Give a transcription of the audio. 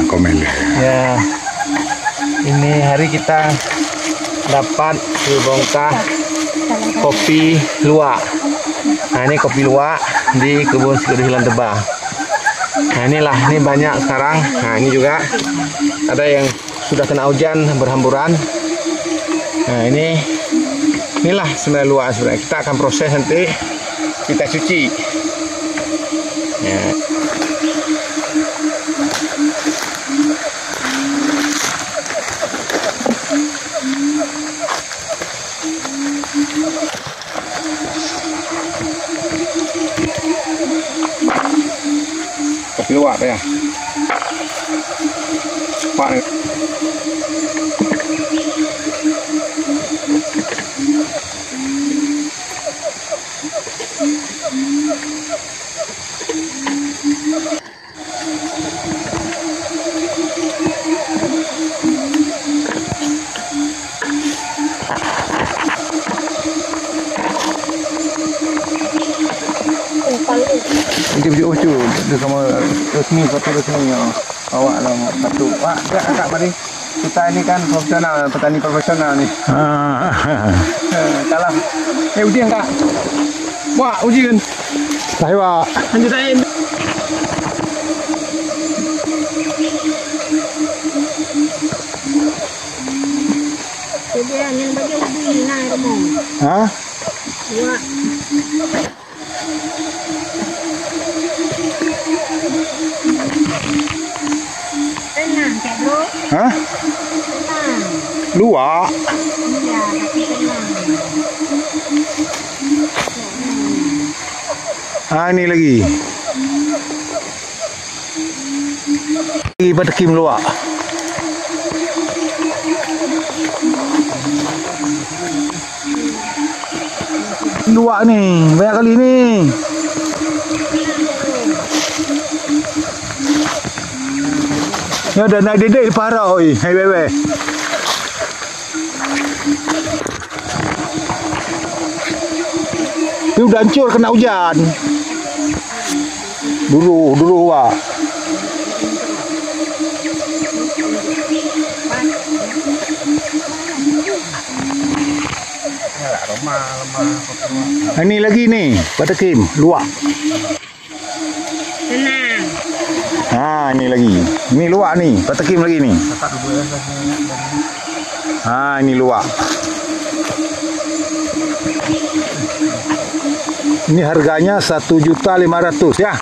komen ya. Ini hari kita dapat dibongkar kopi luwak. Nah, ini kopi luwak di kebun Sikadu Hilang Tebah. Nah, ini banyak sekarang. Nah, ini juga ada yang sudah kena hujan berhamburan. Nah, inilah sebenarnya luwak sebenarnya. Kita akan proses nanti, kita cuci. Ya. Kopi luwak ya. Pak nih. Ucu, dia sama resmi foto resmi ya. Awak lah satu. Wah, agak mari. Kita ini kan profesional, petani profesional nih. Kalah. Uji enggak? Wah, uji kan. Saya wah. Lanjut aja. Dia yang bagi uji nah kamu. Hah? Wah. Tenang, Cak Bro. Hah? Tenang. Luwak. Iya, tapi tenang. Ini lagi. Lagi pada kim luwak. Luwak nih, banyak kali nih. Ya udah naik dedek parah oi, hai bebe. Itu udah hancur kena hujan. Dulu wah. Ini lagi nih, pada kim luwak. Tenang. Nah, ini lagi. Ini luwak nih, Pak Tekim lagi nih. Ini luwak. Ini harganya 1.500.000 ya.